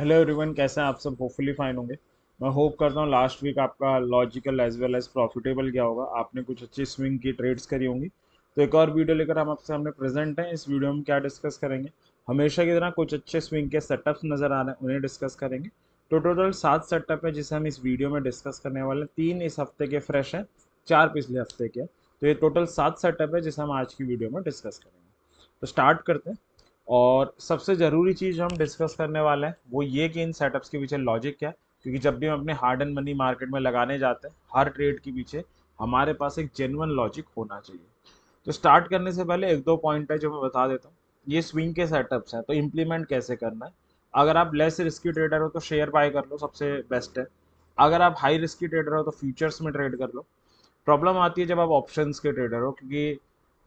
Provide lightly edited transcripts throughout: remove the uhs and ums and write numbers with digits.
Hello everyone, कैसे हैं आप सब? होपफुली फाइन होंगे। मैं होप करता हूँ लास्ट वीक आपका logical as well as profitable गया होगा। आपने कुछ अच्छी स्विंग की ट्रेड्स करी होंगी। तो एक और वीडियो लेकर हम आपके सामने प्रेजेंट हैं। इस वीडियो में क्या डिस्कस करेंगे? हमेशा की तरह कुछ अच्छे स्विंग के सेटअप्स नज़र आ रहे हैं, उन्हें डिस्कस करेंगे। तो टोटल 7 सेटअप है जिसे हम इस वीडियो में डिस्कस करने वाले हैं। 3 इस हफ्ते के फ्रेश हैं, 4 पिछले हफ्ते के हैं। तो ये टोटल 7 सेटअप है जिसे हम आज की वीडियो में डिस्कस करेंगे। तो स्टार्ट करते हैं। और सबसे ज़रूरी चीज़ हम डिस्कस करने वाले हैं वो ये कि इन सेटअप्स के पीछे लॉजिक क्या है। क्योंकि जब भी हम अपने हार्ड एंड मनी मार्केट में लगाने जाते हैं, हर ट्रेड के पीछे हमारे पास एक जेन्युइन लॉजिक होना चाहिए। तो स्टार्ट करने से पहले एक दो पॉइंट है जो मैं बता देता हूँ। ये स्विंग के सेटअप्स हैं, तो इम्प्लीमेंट कैसे करना है। अगर आप लेस रिस्की ट्रेडर हो तो शेयर बाय कर लो, सबसे बेस्ट है। अगर आप हाई रिस्की ट्रेडर हो तो फ्यूचर्स में ट्रेड कर लो। प्रॉब्लम आती है जब आप ऑप्शंस के ट्रेडर हो, क्योंकि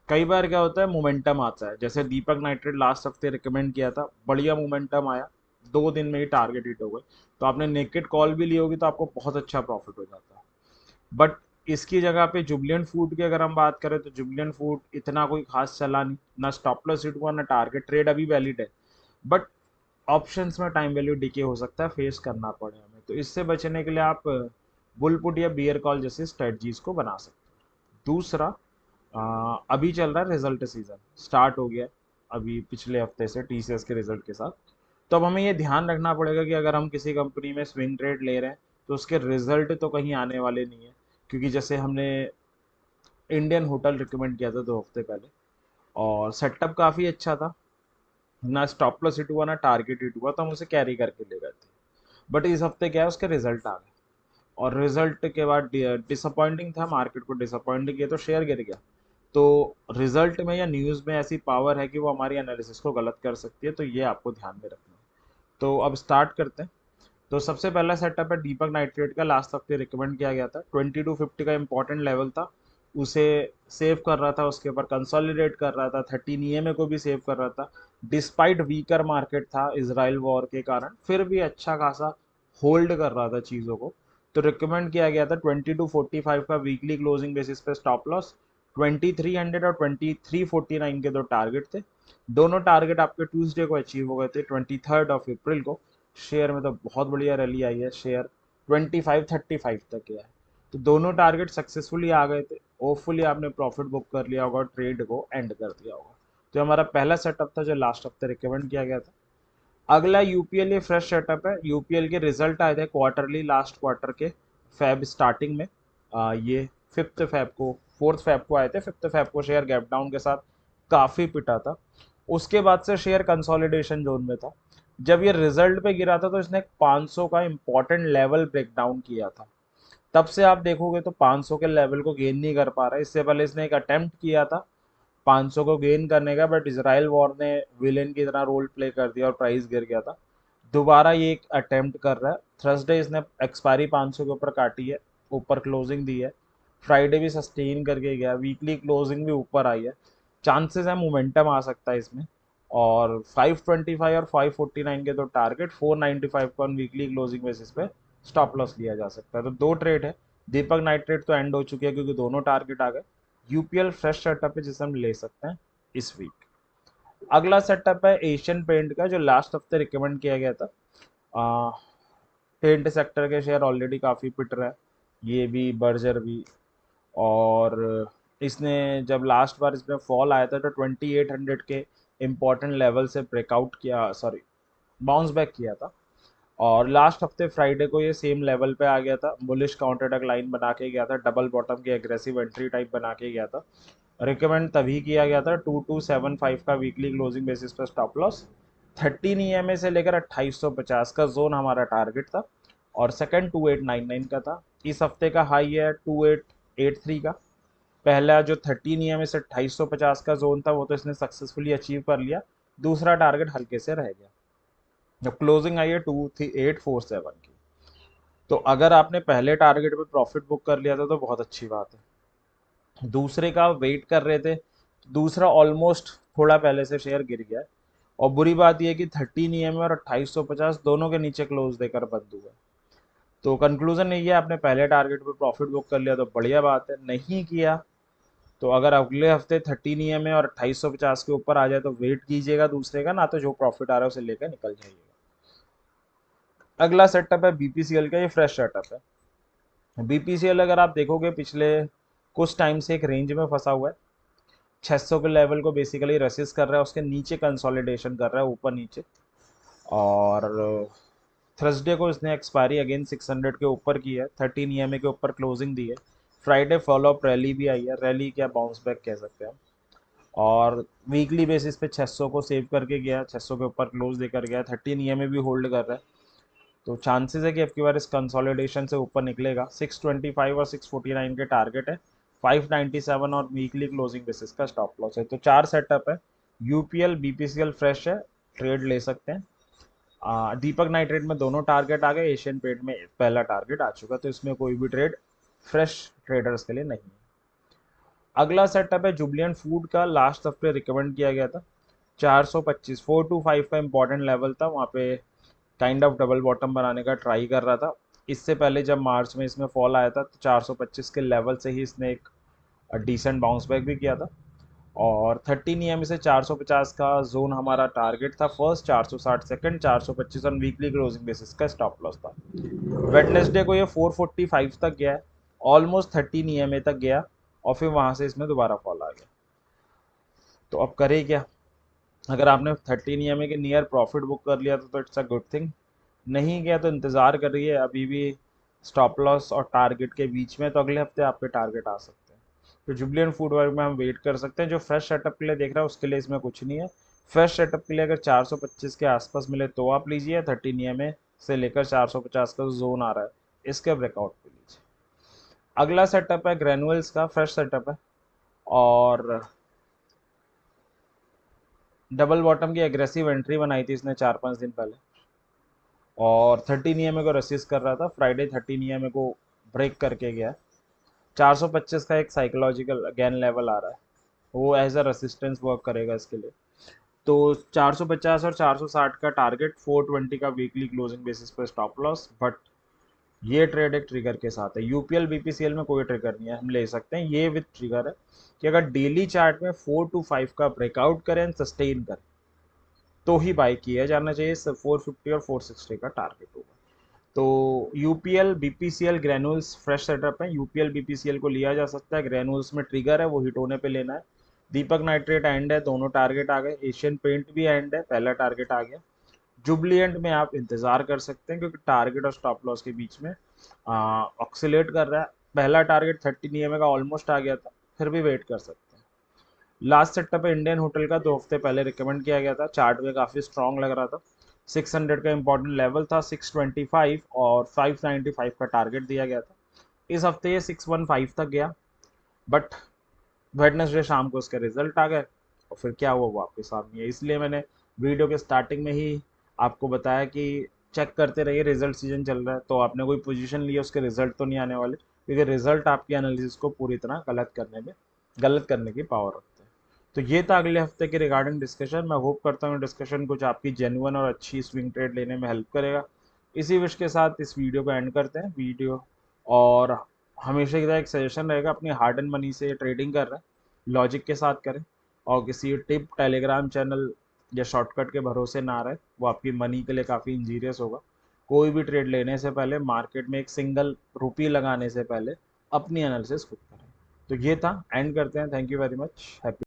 कई बार क्या होता है, मोमेंटम आता है। जैसे दीपक नाइट्रेट लास्ट हफ्ते रिकमेंड किया था, बढ़िया मोमेंटम आया, 2 दिन में ही टारगेट हिट हो गए। तो आपने नेकेड कॉल भी ली होगी तो आपको बहुत अच्छा प्रॉफिट हो जाता है। बट इसकी जगह पे जुबलियन फूड की अगर हम बात करें तो जुबलियन फूड इतना कोई खास चला नहीं, ना स्टॉप लॉस हिट हुआ ना टारगेट। ट्रेड अभी वैलिड है, बट ऑप्शंस में टाइम वैल्यू डिके हो सकता है, फेस करना पड़े हमें। तो इससे बचने के लिए आप बुल पुट या बियर कॉल जैसी स्ट्रेटजीज को बना सकते हैं। दूसरा, अभी चल रहा है रिजल्ट सीजन, स्टार्ट हो गया अभी पिछले हफ्ते से टीसीएस के रिजल्ट के साथ। तो अब हमें ये ध्यान रखना पड़ेगा कि अगर हम किसी कंपनी में स्विंग ट्रेड ले रहे हैं तो उसके रिजल्ट तो कहीं आने वाले नहीं है। क्योंकि जैसे हमने इंडियन होटल रिकमेंड किया था 2 हफ्ते पहले, और सेटअप काफ़ी अच्छा था, ना स्टॉप लॉस हिट हुआ ना टारगेट हिट हुआ, तो हम उसे कैरी करके ले गए थे। बट इस हफ्ते क्या है, उसके रिजल्ट आ गए, और रिजल्ट के बाद डिसअपॉइंटिंग था, मार्केट को डिसअपॉइंट किया तो शेयर गिर गया। तो रिजल्ट में या न्यूज़ में ऐसी पावर है कि वो हमारी एनालिसिस को गलत कर सकती है, तो ये आपको ध्यान में रखना है। तो अब स्टार्ट करते हैं। तो सबसे पहला सेटअप है दीपक नाइट्रेट का, लास्ट हफ्ते रिकमेंड किया गया था। 2250 का इंपॉर्टेंट लेवल था, उसे सेव कर रहा था, उसके ऊपर कंसोलिडेट कर रहा था, 13 ईएमए को भी सेव कर रहा था। डिस्पाइट वीकर मार्केट था इसराइल वॉर के कारण, फिर भी अच्छा खासा होल्ड कर रहा था चीज़ों को। तो रिकमेंड किया गया था 2245 का वीकली क्लोजिंग बेसिस पे स्टॉप लॉस, 2300 और 2349 के दो टारगेट थे। दोनों टारगेट आपके ट्यूसडे को अचीव हो गए थे, 23 अप्रैल को। शेयर में तो बहुत बढ़िया रैली आई है, शेयर 2535 तक गया है। तो दोनों टारगेट सक्सेसफुली आ गए थे। होपफुली आपने प्रॉफिट बुक कर लिया होगा, ट्रेड को एंड कर दिया होगा। तो हमारा पहला सेटअप था जो लास्ट हफ्ते रिकमेंड किया गया था। अगला यूपीएल, ये फ्रेश सेटअप है। यूपीएल के रिजल्ट आए थे क्वार्टरली, लास्ट क्वार्टर के फैब स्टार्टिंग में। ये 5 फैब को, 4 फैब को आए थे। 5 फैब को शेयर गैप डाउन के साथ काफ़ी पिटा था। उसके बाद से शेयर कंसोलिडेशन जोन में था। जब ये रिजल्ट पे गिरा था तो इसने एक 500 का इंपॉर्टेंट लेवल ब्रेक डाउन किया था। तब से आप देखोगे तो 500 के लेवल को गेन नहीं कर पा रहा है। इससे पहले इसने एक अटेम्प्ट किया था 500 को गेन करने का, बट इसराइल वॉर ने विलेन की तरह रोल प्ले कर दिया और प्राइस गिर गया था। दोबारा ये एक अटेम्प्ट कर रहा है। थर्सडे इसने एक्सपायरी 500 के ऊपर काटी है, ऊपर क्लोजिंग दी है। फ्राइडे भी सस्टेन करके गया, वीकली क्लोजिंग भी ऊपर आई है। चांसेस है मोमेंटम आ सकता है इसमें। और 525 और 549 के दो टारगेट, 495 का ऑन वीकली क्लोजिंग बेसिस पे स्टॉप लॉस लिया जा सकता है। तो दो ट्रेड है। दीपक नाइट्रेट तो एंड हो चुकी है क्योंकि दोनों टारगेट आ गए। यूपीएल फ्रेश सेटअप है जिसे हम ले सकते हैं इस वीक। अगला सेटअप है एशियन पेंट का, जो लास्ट हफ्ते रिकमेंड किया गया था। पेंट सेक्टर के शेयर ऑलरेडी काफ़ी पिट रहा है, ये भी बर्जर भी। और इसने जब लास्ट बार इसमें फॉल आया था तो 2800 के इम्पोर्टेंट लेवल से ब्रेकआउट किया, सॉरी बाउंस बैक किया था। और लास्ट हफ्ते फ्राइडे को ये सेम लेवल पे आ गया था, बुलिश काउंटर अटैक लाइन बना के गया था, डबल बॉटम की एग्रेसिव एंट्री टाइप बना के गया था। रिकमेंड तभी किया गया था 2275 का वीकली क्लोजिंग बेसिस पर स्टॉप लॉस। 13 ईएमए से लेकर 2850 का जोन हमारा टारगेट था, और सेकंड 2899 का था। इस हफ्ते का हाई है 2883 का। पहला जो 13 ईएमए से 2850 का जोन था वो तो इसने सक्सेसफुली अचीव कर लिया। दूसरा टारगेट हल्के से रह गया। जब क्लोजिंग आई है 2847 की। तो अगर आपने पहले टारगेट पे प्रॉफिट बुक कर लिया था तो बहुत अच्छी बात है। दूसरे का वेट कर रहे थे, दूसरा ऑलमोस्ट थोड़ा पहले से शेयर गिर गया है। और बुरी बात यह है कि 13 ईएमए और 2850 दोनों के नीचे क्लोज देकर बंद हुआ है। तो कंक्लूजन यही है, आपने पहले टारगेट पे प्रॉफिट बुक कर लिया तो बढ़िया बात है, नहीं किया तो अगर अगले हफ्ते 13 ईएमए और 2850 के ऊपर आ जाए तो वेट कीजिएगा दूसरे का, ना तो जो प्रॉफिट आ रहा है उसे लेकर निकल जाइएगा। अगला सेटअप है बीपीसीएल का, ये फ्रेश सेटअप है। बीपीसीएल अगर आप देखोगे पिछले कुछ टाइम से एक रेंज में फंसा हुआ है, 600 के लेवल को बेसिकली रेसिस्ट कर रहा है, उसके नीचे कंसोलिडेशन कर रहा है ऊपर नीचे। और थर्सडे को इसने एक्सपायरी अगेन 600 के ऊपर की है, 13 ईएमए के ऊपर क्लोजिंग दी है। फ्राइडे फॉलोअप रैली भी आई है, रैली क्या बाउंस बैक कह सकते हैं। और वीकली बेसिस पे 600 को सेव करके गया, 600 के ऊपर क्लोज देकर गया, 13 ईएमए भी होल्ड कर रहा है। तो चांसेस है कि अब की बार इस कंसोलिडेशन से ऊपर निकलेगा। 625 और 649 के टारगेट है, 597 और वीकली क्लोजिंग बेसिस का स्टॉप लॉस है। तो 4 सेटअप है, यूपीएल बीपीसीएल फ्रेश है, ट्रेड ले सकते हैं। दीपक नाइट्रेट में दोनों टारगेट आ गए, एशियन पेंट में पहला टारगेट आ चुका, तो इसमें कोई भी ट्रेड फ्रेश ट्रेडर्स के लिए नहीं है। अगला सेटअप है जुबलियन फूड का, लास्ट हफ्ते रिकमेंड किया गया था 425, 425 का इंपॉर्टेंट लेवल था, वहाँ पे काइंड ऑफ डबल बॉटम बनाने का ट्राई कर रहा था। इससे पहले जब मार्च में इसमें फॉल आया था तो 425 के लेवल से ही इसने एक डिसेंट बाउंस बैक भी किया था। और 13 ईएमए से 450 का जोन हमारा टारगेट था first, 460 second, 425 on weekly closing basis का स्टॉप लॉस था। वेडनेसडे को ये 445 तक गया है, ऑलमोस्ट 13 ईएमए तक गया, और फिर वहां से इसमें दोबारा फॉल आ गया। तो अब करे क्या? अगर आपने 13 ईएमए के नियर प्रॉफिट बुक कर लिया तो इट्स अ गुड थिंग, नहीं गया तो इंतज़ार करिए, अभी भी स्टॉप लॉस और टारगेट के बीच में, तो अगले हफ्ते आप पे टारगेट आ सकते हैं। तो जुबलियन फूडवर्क में हम वेट कर सकते हैं। जो फ्रेश सेटअप के लिए देख रहा है उसके लिए इसमें कुछ नहीं है। फ्रेश सेटअप के लिए अगर 425 के आसपास मिले तो आप लीजिए, 13 ईएमए से लेकर 450 का जोन आ रहा है इसके ब्रेकआउट पे लीजिए। अगला सेटअप है ग्रेनुअल्स का, फ्रेश सेटअप है, और डबल बॉटम की एग्रेसिव एंट्री बनाई थी इसने 4-5 दिन पहले, और 13 ईएमए को रेसिस्ट कर रहा था। फ्राइडे 13 ईएमए को ब्रेक करके गया। 425 का एक साइकोलॉजिकल अगेन लेवल आ रहा है, वो एज अ रेसिस्टेंस वर्क करेगा इसके लिए। तो 450 और 460 का टारगेट, 420 का वीकली क्लोजिंग बेसिस पर स्टॉप लॉस। बट ये ट्रेड एक ट्रिगर के साथ है, यूपीएल बीपीसीएल में कोई ट्रिगर नहीं है, हम ले सकते हैं। ये विद ट्रिगर है कि अगर डेली चार्ट में 425 का ब्रेकआउट करें एंड सस्टेन करें तो ही बाई किया जाना चाहिए। 450 और 460 का टारगेट होगा। तो UPL BPCL granules fresh setup है, यूपीएल बीपीसीएल को लिया जा सकता है, ग्रेनुल्स में ट्रिगर है, वो हिट होने पे लेना है। दीपक नाइट्रेट एंड है, दोनों टारगेट आ गए। एशियन पेंट भी एंड है, पहला टारगेट आ गया। जुबलियंट में आप इंतजार कर सकते हैं क्योंकि टारगेट और स्टॉप लॉस के बीच में ऑक्सीलेट कर रहा है। पहला टारगेट 30 ईएमए का ऑलमोस्ट आ गया था, फिर भी वेट कर सकते हैं। लास्ट सेटअप है इंडियन होटल का, 2 हफ्ते पहले रिकमेंड किया गया था, चार्ट में काफ़ी स्ट्रॉन्ग लग रहा था। 600 का इंपॉर्टेंट लेवल था, 625 और 595 का टारगेट दिया गया था। इस हफ्ते ये 615 तक गया, बट वेडनेसडे शाम को उसके रिजल्ट आ गए और फिर क्या हुआ वो आपके सामने है। इसलिए मैंने वीडियो के स्टार्टिंग में ही आपको बताया कि चेक करते रहिए, रिजल्ट सीजन चल रहा है, तो आपने कोई पोजीशन ली है उसके रिजल्ट तो नहीं आने वाले, क्योंकि रिजल्ट आपकी एनालिसिस को पूरी तरह गलत करने की पावर रखते हैं। तो ये था अगले हफ्ते के रिगार्डिंग डिस्कशन। मैं होप करता हूँ डिस्कशन कुछ आपकी जेन्युइन और अच्छी स्विंग ट्रेड लेने में हेल्प करेगा। इसी विश के साथ इस वीडियो को एंड करते हैं वीडियो। और हमेशा की तरह एक सजेशन रहेगा, अपनी हार्ड एंड मनी से ट्रेडिंग कर रहे हैं लॉजिक के साथ करें, और किसी टिप टेलीग्राम चैनल या शॉर्टकट के भरोसे ना रहे, वो आपकी मनी के लिए काफ़ी इंजीरियस होगा। कोई भी ट्रेड लेने से पहले, मार्केट में एक सिंगल रुपी लगाने से पहले अपनी एनालिसिस खुद करें। तो ये था, एंड करते हैं। Thank you very much, happy